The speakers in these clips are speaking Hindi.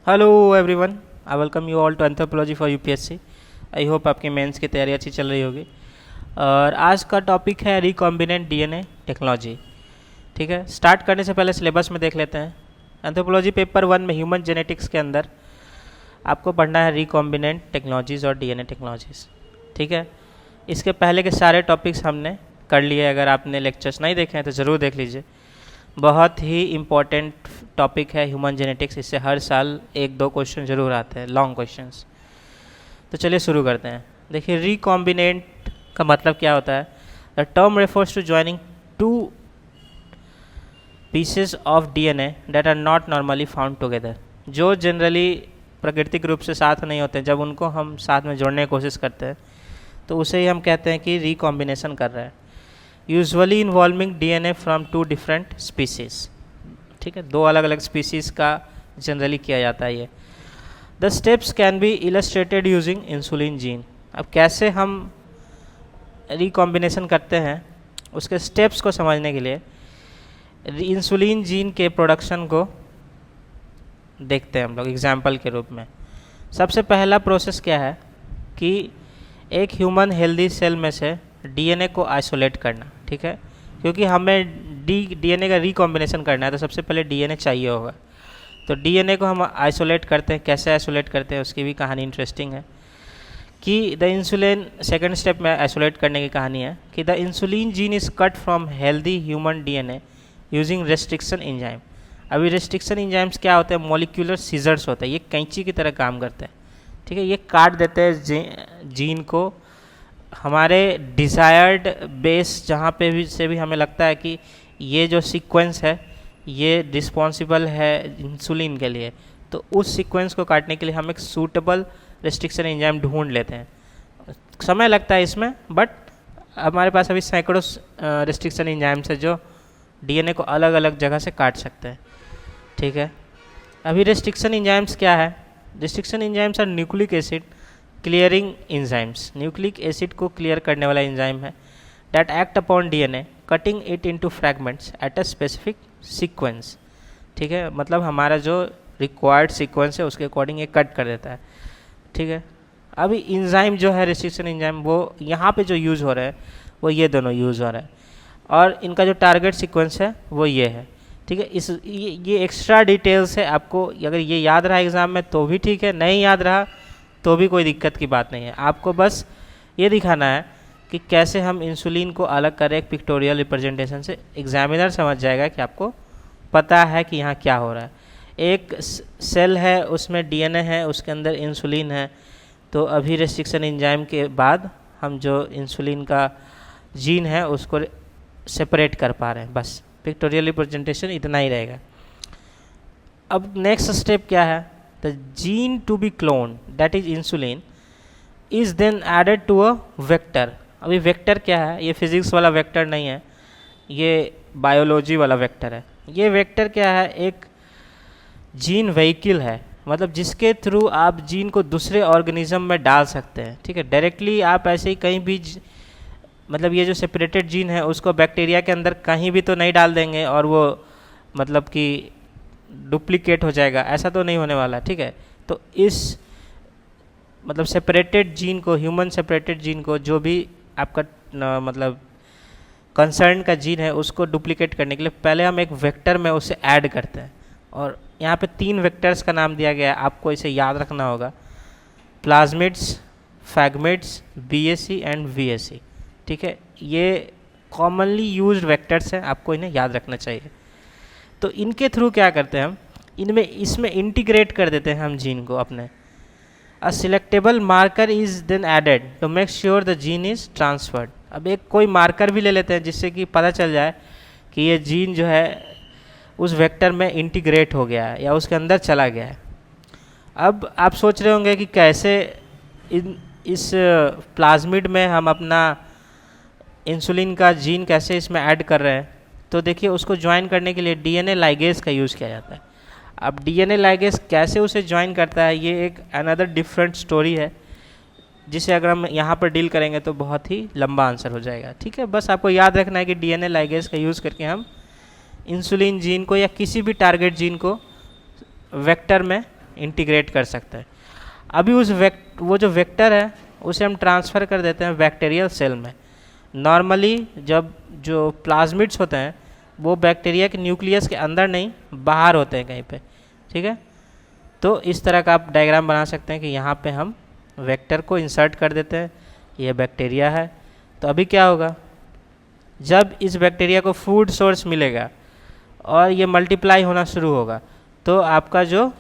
Hello everyone, I welcome you all to anthropology for UPSC. I hope आपकी मेंस की तैयारी अच्छी चल रही होगी। और आज का टॉपिक है रिकॉम्बिनेंट डीएनए टेक्नोलॉजी। ठीक है, स्टार्ट करने से पहले सिलेबस में देख लेते हैं। एंथ्रोपोलॉजी पेपर 1 में ह्यूमन जेनेटिक्स के अंदर आपको पढ़ना है रिकॉम्बिनेंट टेक्नोलॉजीज़ और डीएनए टेक्नोलॉजीज़। ठीक है, इसके पहले के सारे टॉपिक्स हमने कर लिए। अगर आपने लेक्चर्स नहीं देखे हैं तो ज़रूर देख लीजिए। बहुत ही इम्पॉर्टेंट टॉपिक है ह्यूमन जेनेटिक्स। इससे हर साल 1-2 क्वेश्चन ज़रूर आते हैं, लॉन्ग क्वेश्चंस। तो चलिए शुरू करते हैं। देखिए, रिकॉम्बिनेंट का मतलब क्या होता है। The term refers to joining two pieces of DNA that are not normally found together. जो जनरली प्राकृतिक रूप से साथ नहीं होते, जब उनको हम साथ में जोड़ने की कोशिश करते हैं तो उसे ही हम कहते हैं कि रिकॉम्बिनेशन कर रहे हैं। Usually involving DNA from 2 different species. ठीक है, 2 अलग अलग स्पीसीज़ का जनरली किया जाता है ये। The steps can be illustrated using insulin gene. अब कैसे हम रिकॉम्बिनेशन करते हैं उसके स्टेप्स को समझने के लिए इंसुलिन जीन के प्रोडक्शन को देखते हैं हम लोग एग्जाम्पल के रूप में। सबसे पहला प्रोसेस क्या है कि एक ह्यूमन हेल्दी सेल में से डीएनए को आइसोलेट करना। ठीक है, क्योंकि हमें डीएनए का रिकॉम्बिनेशन करना है तो सबसे पहले डीएनए चाहिए होगा। तो डीएनए को हम आइसोलेट करते हैं। कैसे आइसोलेट करते हैं उसकी भी कहानी इंटरेस्टिंग है कि द इंसुलिन, सेकंड स्टेप में आइसोलेट करने की कहानी है कि the insulin gene is cut from healthy human DNA using restriction enzyme. अभी रेस्ट्रिक्शन एंजाइम्स क्या होते हैं? मॉलिक्यूलर सीजर्स होते हैं। ये कैंची की तरह काम करते हैं। ठीक है, ये काट देते हैं जीन को हमारे डिज़ायर्ड बेस जहाँ पे भी से भी हमें लगता है कि ये जो सीक्वेंस है ये रिस्पॉन्सिबल है इंसुलिन के लिए, तो उस सीक्वेंस को काटने के लिए हम एक सूटेबल रेस्ट्रिक्शन एंजाइम ढूंढ लेते हैं। समय लगता है इसमें, बट हमारे पास अभी सैकड़ों रेस्ट्रिक्शन एंजाइम्स है जो डीएनए को अलग अलग जगह से काट सकते हैं। ठीक है, अभी रेस्ट्रिक्शन एंजाइम्स क्या है? Restriction enzymes are nucleic acid clearing enzymes. Nucleic acid को क्लियर करने वाला एंजाइम है that act upon DNA cutting it into fragments at a specific sequence. ठीक है, मतलब हमारा जो रिक्वायर्ड सीक्वेंस है उसके अकॉर्डिंग ये कट कर देता है। ठीक है, अभी एंजाइम जो है रेस्ट्रिक्शन एंजाइम, वो यहाँ पे जो यूज़ हो रहा है वो ये दोनों यूज़ हो रहा है और इनका जो टारगेट सीक्वेंस है वो ये है। ठीक है, ये एक्स्ट्रा डिटेल्स है। आपको अगर ये याद रहा एग्ज़ाम में तो भी ठीक है, नहीं याद रहा तो भी कोई दिक्कत की बात नहीं है। आपको बस ये दिखाना है कि कैसे हम इंसुलिन को अलग करें एक पिक्टोरियल रिप्रेजेंटेशन से। एग्जामिनर समझ जाएगा कि आपको पता है कि यहाँ क्या हो रहा है। एक सेल है, उसमें डीएनए है, उसके अंदर इंसुलिन है। तो अभी रेस्ट्रिक्शन एंजाइम के बाद हम जो इंसुलिन का जीन है उसको सेपरेट कर पा रहे हैं। बस पिक्टोरियल रिप्रेजेंटेशन इतना ही रहेगा। अब नेक्स्ट स्टेप क्या है? The gene to be clone that is insulin is then added to a vector. अभी वेक्टर क्या है? ये फिजिक्स वाला वेक्टर नहीं है, ये बायोलॉजी वाला वेक्टर है। ये वेक्टर क्या है? एक जीन व्हीकल है, मतलब जिसके थ्रू आप जीन को दूसरे ऑर्गेनिज्म में डाल सकते हैं। ठीक है, डायरेक्टली आप ऐसे ही कहीं भी मतलब ये जो सेपरेटेड जीन है उसको बैक्टीरिया के अंदर कहीं भी तो नहीं डाल देंगे और वो मतलब कि डुप्लीकेट हो जाएगा, ऐसा तो नहीं होने वाला। ठीक है, तो इस मतलब सेपरेटेड जीन को, ह्यूमन सेपरेटेड जीन को, जो भी आपका मतलब कंसर्न का जीन है उसको डुप्लीकेट करने के लिए पहले हम एक वेक्टर में उसे ऐड करते हैं। और यहाँ पे 3 वेक्टर्स का नाम दिया गया है, आपको इसे याद रखना होगा। Plasmids, phagemids, BAC and YAC. ठीक है, ये कॉमनली यूज्ड वेक्टर्स हैं, आपको इन्हें याद रखना चाहिए। तो इनके थ्रू क्या करते हैं हम? इसमें इंटीग्रेट कर देते हैं हम जीन को अपने। A selectable marker is then added to make sure the gene is transferred. अब एक कोई मार्कर भी ले लेते हैं जिससे कि पता चल जाए कि ये जीन जो है उस वेक्टर में इंटीग्रेट हो गया है या उसके अंदर चला गया है। अब आप सोच रहे होंगे कि कैसे इस प्लाज्मिड में हम अपना इंसुलिन का जीन कैसे इसमें ऐड कर रहे हैं। तो देखिए, उसको ज्वाइन करने के लिए डीएनए लाइगेज का यूज़ किया जाता है। अब डीएनए लाइगेज कैसे उसे ज्वाइन करता है ये एक अनदर डिफरेंट स्टोरी है, जिसे अगर हम यहाँ पर डील करेंगे तो बहुत ही लंबा आंसर हो जाएगा। ठीक है, बस आपको याद रखना है कि डीएनए लाइगेज का यूज़ करके हम इंसुलिन जीन को या किसी भी टारगेट जीन को वेक्टर में इंटीग्रेट कर सकते हैं। अभी वो जो वेक्टर है उसे हम ट्रांसफ़र कर देते हैं बैक्टीरियल सेल में। नॉर्मली जब जो प्लाज्मिड्स होते हैं वो बैक्टीरिया के न्यूक्लियस के अंदर नहीं, बाहर होते हैं कहीं पे, ठीक है। तो इस तरह का आप डायग्राम बना सकते हैं कि यहाँ पे हम वेक्टर को इंसर्ट कर देते हैं, ये बैक्टीरिया है। तो अभी क्या होगा, जब इस बैक्टीरिया को फूड सोर्स मिलेगा और ये मल्टीप्लाई होना शुरू होगा तो आपका जो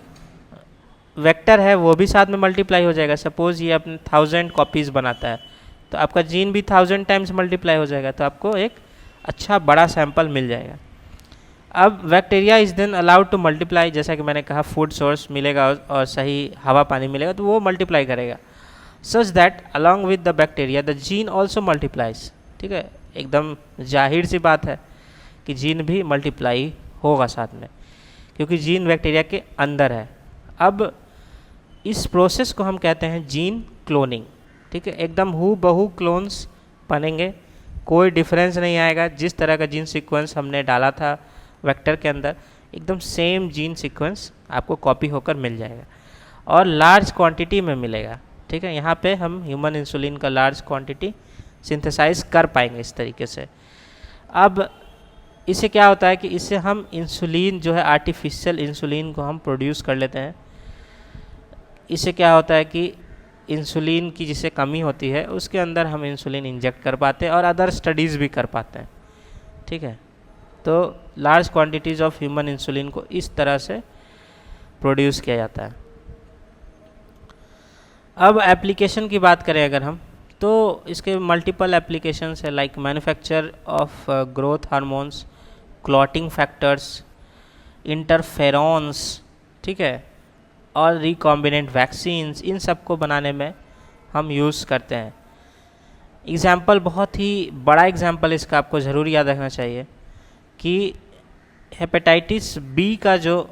वेक्टर है वो भी साथ में मल्टीप्लाई हो जाएगा। सपोज़ ये अपने 1000 कॉपीज़ बनाता है तो आपका जीन भी 1000 टाइम्स मल्टीप्लाई हो जाएगा, तो आपको एक अच्छा बड़ा सैंपल मिल जाएगा। अब bacteria is then allowed to multiply, जैसा कि मैंने कहा फूड सोर्स मिलेगा और सही हवा पानी मिलेगा तो वो मल्टीप्लाई करेगा, such that along with the bacteria the gene also multiplies. ठीक है, एकदम जाहिर सी बात है कि जीन भी मल्टीप्लाई होगा साथ में, क्योंकि जीन बैक्टीरिया के अंदर है। अब इस प्रोसेस को हम कहते हैं जीन क्लोनिंग। ठीक है, एकदम हू बहू क्लोन्स बनेंगे, कोई डिफरेंस नहीं आएगा। जिस तरह का जीन सीक्वेंस हमने डाला था वेक्टर के अंदर, एकदम सेम जीन सीक्वेंस आपको कॉपी होकर मिल जाएगा और लार्ज क्वांटिटी में मिलेगा। ठीक है, यहाँ पे हम ह्यूमन इंसुलिन का लार्ज क्वांटिटी सिंथेसाइज कर पाएंगे इस तरीके से। अब इससे क्या होता है कि इससे हम इंसुलिन जो है आर्टिफिशियल इंसुलिन को हम प्रोड्यूस कर लेते हैं। इससे क्या होता है कि इंसुलिन की जिसे कमी होती है उसके अंदर हम इंसुलिन इंजेक्ट कर पाते हैं और अदर स्टडीज़ भी कर पाते हैं। ठीक है, तो large quantities of human insulin को इस तरह से प्रोड्यूस किया जाता है। अब एप्लीकेशन की बात करें अगर हम, तो इसके मल्टीपल एप्लीकेशंस है, like manufacture of growth hormones, clotting factors, interferons, ठीक है, और रिकॉम्बिनेंट वैक्सीन्स, इन सब को बनाने में हम यूज़ करते हैं। एग्ज़ाम्पल, बहुत ही बड़ा एग्ज़ाम्पल इसका आपको ज़रूर याद रखना चाहिए कि हेपेटाइटिस बी का जो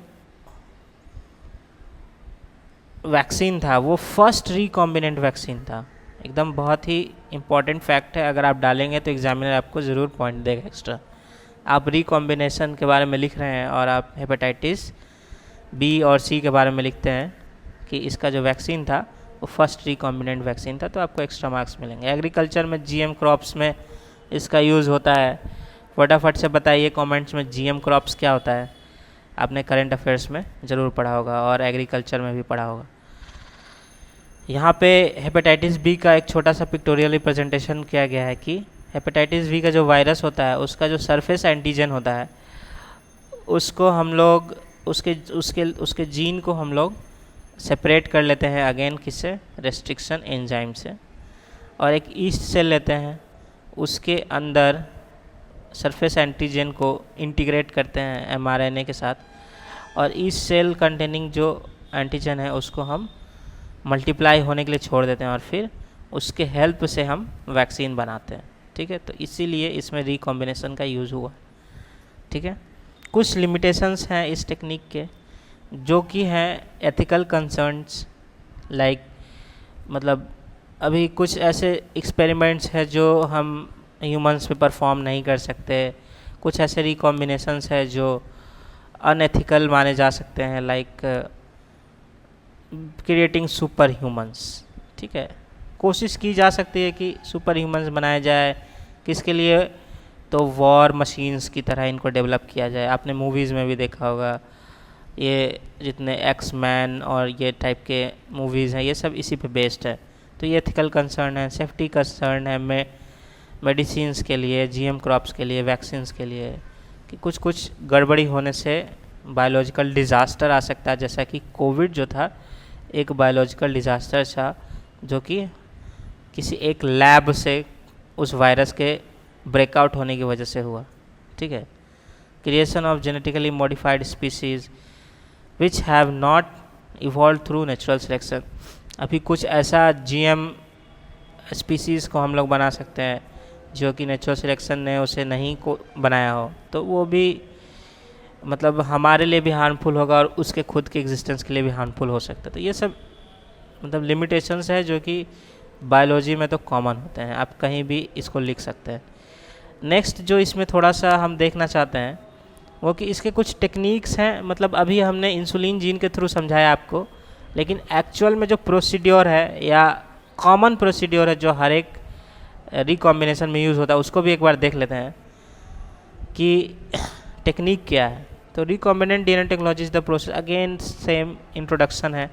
वैक्सीन था वो फर्स्ट रिकॉम्बिनेंट वैक्सीन था। एकदम बहुत ही इम्पॉर्टेंट फैक्ट है, अगर आप डालेंगे तो एग्जामिनर आपको ज़रूर पॉइंट देगा एक्स्ट्रा। आप रिकॉम्बिनेशन के बारे में लिख रहे हैं और आप हेपेटाइटिस बी और सी के बारे में लिखते हैं कि इसका जो वैक्सीन था वो फर्स्ट रिकॉम्बिनेंट वैक्सीन था, तो आपको एक्स्ट्रा मार्क्स मिलेंगे। एग्रीकल्चर में जीएम क्रॉप्स में इसका यूज़ होता है। फटाफट से बताइए कमेंट्स में जीएम क्रॉप्स क्या होता है। आपने करंट अफेयर्स में ज़रूर पढ़ा होगा और एग्रीकल्चर में भी पढ़ा होगा। यहाँ पे हेपेटाइटिस बी का एक छोटा सा पिक्टोरियल रिप्रेजेंटेशन किया गया है कि हेपेटाइटिस बी का जो वायरस होता है उसका जो सरफेस एंटीजन होता है उसको हम लोग उसके जीन को हम लोग सेपरेट कर लेते हैं अगेन किससे, रेस्ट्रिक्शन एंजाइम से, और एक ईस्ट सेल लेते हैं, उसके अंदर सरफेस एंटीजन को इंटीग्रेट करते हैं एमआरएनए के साथ, और ईस्ट सेल कंटेनिंग जो एंटीजन है उसको हम मल्टीप्लाई होने के लिए छोड़ देते हैं और फिर उसके हेल्प से हम वैक्सीन बनाते हैं। ठीक है, तो इसीलिए इसमें रिकॉम्बिनेशन का यूज़ हुआ। ठीक है, कुछ लिमिटेशंस हैं इस टेक्निक के जो कि हैं एथिकल कंसर्न्स, लाइक मतलब अभी कुछ ऐसे एक्सपेरिमेंट्स हैं जो हम ह्यूमंस पे परफॉर्म नहीं कर सकते। कुछ ऐसे रिकॉम्बिनेशंस है जो अनएथिकल माने जा सकते हैं, लाइक क्रिएटिंग सुपर ह्यूमंस। ठीक है, कोशिश की जा सकती है कि सुपर ह्यूमंस बनाया जाए, किसके लिए, तो वॉर मशीन्स की तरह इनको डेवलप किया जाए। आपने मूवीज़ में भी देखा होगा, ये जितने एक्स मैन और ये टाइप के मूवीज़ हैं ये सब इसी पे बेस्ड है। तो ये एथिकल कंसर्न है, सेफ्टी कंसर्न है मेडिसिन्स के लिए, जीएम क्रॉप्स के लिए, वैक्सीन्स के लिए, कि कुछ गड़बड़ी होने से बायोलॉजिकल डिज़ास्टर आ सकता है। जैसा कि कोविड जो था एक बायोलॉजिकल डिज़ास्टर था जो कि किसी एक लैब से उस वायरस के ब्रेकआउट होने की वजह से हुआ। ठीक है, creation of genetically modified species which have not evolve through natural selection. अभी कुछ ऐसा जीएम स्पीसीज़ को हम लोग बना सकते हैं जो कि नेचुरल सिलेक्शन ने उसे नहीं को बनाया हो, तो वो भी मतलब हमारे लिए भी हार्मफुल होगा और उसके खुद के एग्जिस्टेंस के लिए भी हार्मफुल हो सकता है। तो ये सब मतलब लिमिटेशंस है जो कि बायोलॉजी में तो कॉमन होते हैं, आप कहीं भी इसको लिख सकते हैं। नेक्स्ट जो इसमें थोड़ा सा हम देखना चाहते हैं वो कि इसके कुछ टेक्निक्स हैं। मतलब अभी हमने इंसुलिन जीन के थ्रू समझाया आपको लेकिन एक्चुअल में जो प्रोसीड्योर है या कॉमन प्रोसीड्योर है जो हर एक रिकॉम्बिनेशन में यूज़ होता है, उसको भी एक बार देख लेते हैं कि टेक्निक क्या है। तो recombinant DNA technology is the process, again same introduction है,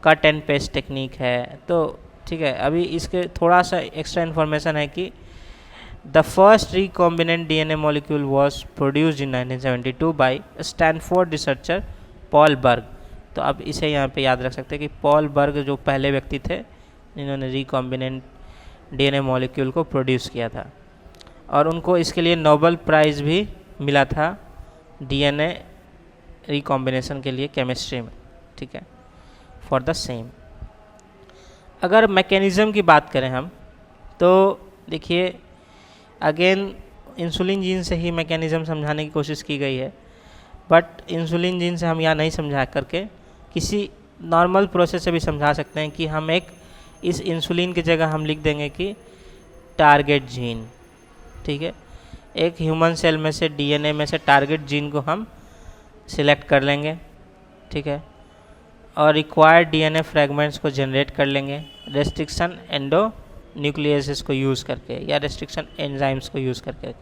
कट एंड पेस्ट टेक्निक है। तो ठीक है, अभी इसके थोड़ा सा एक्स्ट्रा इन्फॉर्मेशन है कि the first recombinant DNA molecule was produced in 1972 by Stanford researcher Paul Berg. तो अब इसे यहाँ पे याद रख सकते हैं कि पॉल बर्ग जो पहले व्यक्ति थे जिन्होंने रिकॉम्बिनेंट डीएनए मॉलिक्यूल को प्रोड्यूस किया था, और उनको इसके लिए नोबेल प्राइज़ भी मिला था डीएनए रिकॉम्बिनेशन के लिए केमिस्ट्री में, ठीक है, फॉर द सेम। अगर मैकेनिज़्म की बात करें हम, तो देखिए अगेन इंसुलिन जीन से ही मैकेनिज़्म समझाने की कोशिश की गई है, बट इंसुलिन जीन से हम यहाँ नहीं समझा करके किसी नॉर्मल प्रोसेस से भी समझा सकते हैं कि हम एक इस इंसुलिन की जगह हम लिख देंगे कि टारगेट जीन, ठीक है। एक ह्यूमन सेल में से डीएनए में से टारगेट जीन को हम सिलेक्ट कर लेंगे, ठीक है, और रिक्वायर्ड डीएनए फ्रेगमेंट्स को जनरेट कर लेंगे रेस्ट्रिक्शन एंडो न्यूक्लियसेस को यूज़ करके या रेस्ट्रिक्शन एंजाइम्स को यूज़ करके।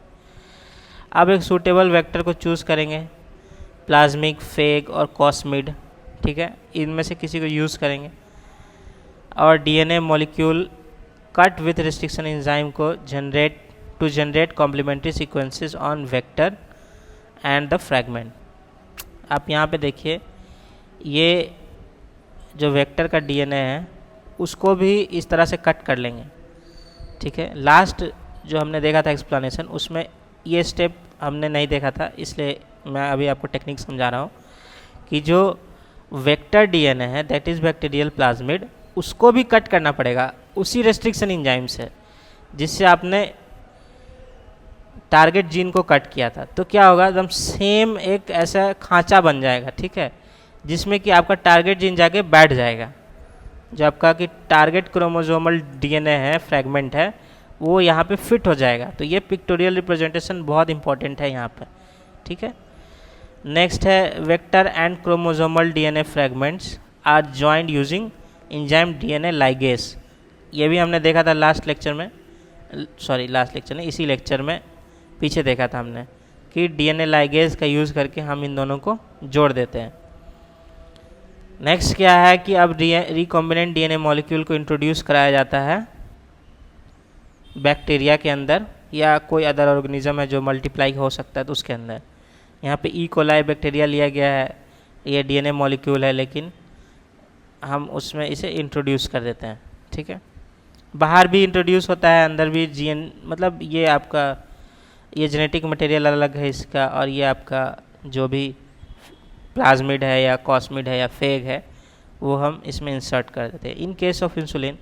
अब एक सूटेबल वेक्टर को चूज़ करेंगे, प्लाज्मिक, फेग और कॉस्मिड, ठीक है, इनमें से किसी को यूज़ करेंगे, और DNA molecule cut with restriction enzyme को generate complementary sequences on vector and the fragment. आप यहाँ पे देखिए, ये जो वेक्टर का डीएनए है उसको भी इस तरह से कट कर लेंगे, ठीक है। लास्ट जो हमने देखा था एक्सप्लेनेशन, उसमें ये स्टेप हमने नहीं देखा था, इसलिए मैं अभी आपको टेक्निक समझा रहा हूँ कि जो वेक्टर डीएनए है दैट इज़ बैक्टीरियल प्लाज्मिड, उसको भी कट करना पड़ेगा उसी रेस्ट्रिक्शन एंजाइम से जिससे आपने टारगेट जीन को कट किया था। तो क्या होगा, एकदम सेम एक ऐसा खांचा बन जाएगा, ठीक है, जिसमें कि आपका टारगेट जीन जाके बैठ जाएगा। जो आपका कि टारगेट क्रोमोसोमल डीएनए है, फ्रैगमेंट है, वो यहाँ पे फिट हो जाएगा। तो ये पिक्टोरियल रिप्रेजेंटेशन बहुत इंपॉर्टेंट है यहाँ पर, ठीक है। नेक्स्ट है vector and chromosomal DNA fragments are joined using enzyme DNA ligase. ये भी हमने देखा था लास्ट लेक्चर में, सॉरी लास्ट लेक्चर नहीं, इसी लेक्चर में पीछे देखा था हमने कि डीएनए लाइगेस का यूज़ करके हम इन दोनों को जोड़ देते हैं। नेक्स्ट क्या है कि अब रिकॉम्बिनेंट डीएनए मॉलिक्यूल को इंट्रोड्यूस कराया जाता है बैक्टीरिया के अंदर या कोई अदर ऑर्गेनिज्म है जो मल्टीप्लाई हो सकता है तो उसके अंदर। यहाँ पे ई कोलाई बैक्टीरिया लिया गया है, ये डीएनए मॉलिक्यूल है, लेकिन हम उसमें इसे इंट्रोड्यूस कर देते हैं, ठीक है। बाहर भी इंट्रोड्यूस होता है, अंदर भी मतलब ये आपका ये जेनेटिक मटेरियल अलग है इसका, और ये आपका जो भी प्लाज्मिड है या कॉस्मिड है या फेग है वो हम इसमें इंसर्ट कर देते हैं। In case of insulin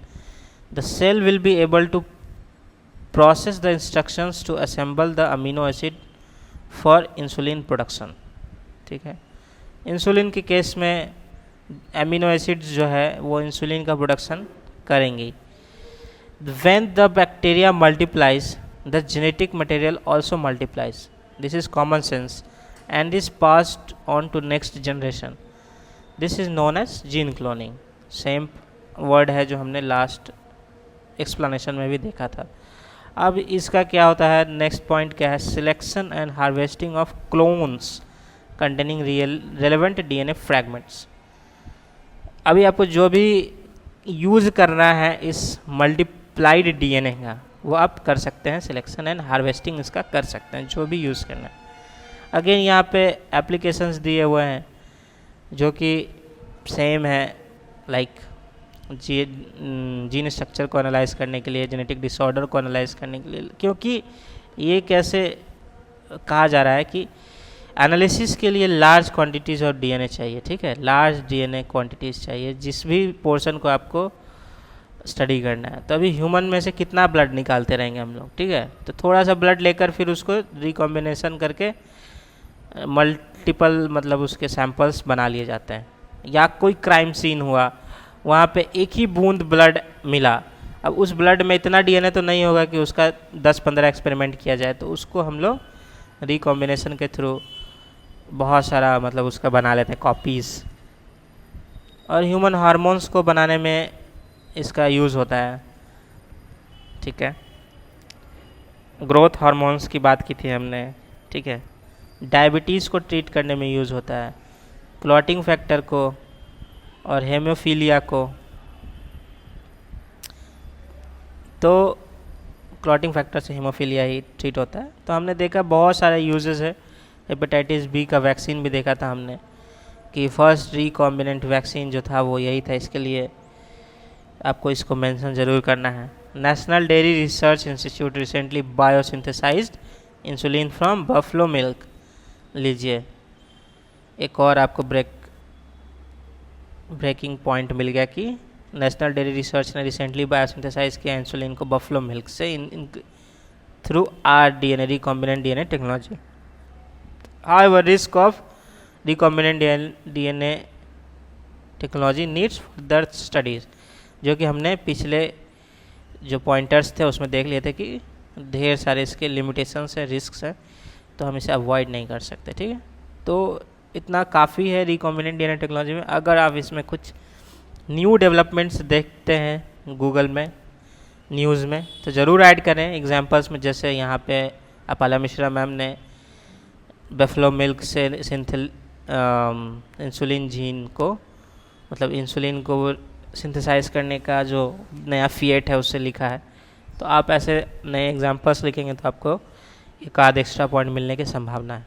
the cell will be able to process the instructions to assemble the amino acid for insulin production, ठीक है। इंसुलिन के केस में अमीनो एसिड्स जो है वो इंसुलिन का प्रोडक्शन करेंगी। When the bacteria multiplies the genetic material also multiplies, this is common sense and is passed on to next generation. This is known as gene cloning. Same word है जो हमने लास्ट एक्सप्लेनेशन में भी देखा था। अब इसका क्या होता है, नेक्स्ट पॉइंट क्या है, selection and harvesting of clones containing relevant DNA fragments. अभी आपको जो भी यूज़ करना है इस मल्टीप्लाइड डीएनए का वो आप कर सकते हैं, सिलेक्शन एंड हार्वेस्टिंग इसका कर सकते हैं, जो भी यूज़ करना है। अगेन यहाँ पे एप्लीकेशंस दिए हुए हैं जो कि सेम है, लाइक जीन स्ट्रक्चर को एनालाइज करने के लिए, जेनेटिक डिसऑर्डर को एनालाइज करने के लिए, क्योंकि ये कैसे कहा जा रहा है कि एनालिसिस के लिए लार्ज क्वांटिटीज़ ऑफ डीएनए चाहिए, ठीक है, लार्ज डीएनए क्वांटिटीज़ चाहिए जिस भी पोर्शन को आपको स्टडी करना है। तो अभी ह्यूमन में से कितना ब्लड निकालते रहेंगे हम लोग, ठीक है, तो थोड़ा सा ब्लड लेकर फिर उसको रिकॉम्बिनेशन करके मल्टीपल मतलब उसके सैंपल्स बना लिए जाते हैं। या कोई क्राइम सीन हुआ, वहाँ पे एक ही बूंद ब्लड मिला, अब उस ब्लड में इतना डीएनए तो नहीं होगा कि उसका 10-15 एक्सपेरिमेंट किया जाए, तो उसको हम लोग रिकॉम्बिनेशन के थ्रू बहुत सारा मतलब उसका बना लेते हैं कॉपीज़, और ह्यूमन हार्मोन्स को बनाने में इसका यूज़ होता है। ठीक है, ग्रोथ हार्मोन्स की बात की थी हमने। ठीक है, डायबिटीज़ को ट्रीट करने में यूज़ होता है, क्लॉटिंग फैक्टर को और हेमोफीलिया को। तो क्लॉटिंग फैक्टर से हेमोफीलिया ही ट्रीट होता है। तो हमने देखा बहुत सारे यूजेस है। हेपेटाइटिस बी का वैक्सीन भी देखा था हमने कि फर्स्ट रिकॉम्बिनेंट वैक्सीन जो था वो यही था। इसके लिए आपको इसको मेंशन ज़रूर करना है। National Dairy Research Institute recently biosynthesized insulin from buffalo milk. लीजिए, एक और आपको ब्रेकिंग पॉइंट मिल गया कि नेशनल डेयरी रिसर्च ने रिसेंटली बायोसिंथेसाइज किया इंसुलिन को बफलो मिल्क से through rDNA recombinant DNA technology. However risk of recombinant DNA technology needs further studies, जो कि हमने पिछले जो पॉइंटर्स थे उसमें देख लिए थे कि ढेर सारे इसके लिमिटेशंस है, रिस्क है, तो हम इसे अवॉइड नहीं कर सकते। ठीक है, तो इतना काफ़ी है रिकॉम्बिनेंट DNA टेक्नोलॉजी में। अगर आप इसमें कुछ न्यू डेवलपमेंट्स देखते हैं गूगल में, न्यूज़ में, तो ज़रूर ऐड करें एग्जांपल्स में। जैसे यहाँ पे अपाला मिश्रा मैम ने बफलो मिल्क से इंसुलिन जीन को, मतलब इंसुलिन को सिंथेसाइज करने का जो नया फिएट है उससे लिखा है। तो आप ऐसे नए एग्जांपल्स लिखेंगे तो आपको एक आध एक्स्ट्रा पॉइंट मिलने की संभावना है।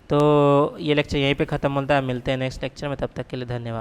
तो ये लेक्चर यहीं पे ख़त्म होता है। मिलते हैं नेक्स्ट लेक्चर में, तब तक के लिए धन्यवाद।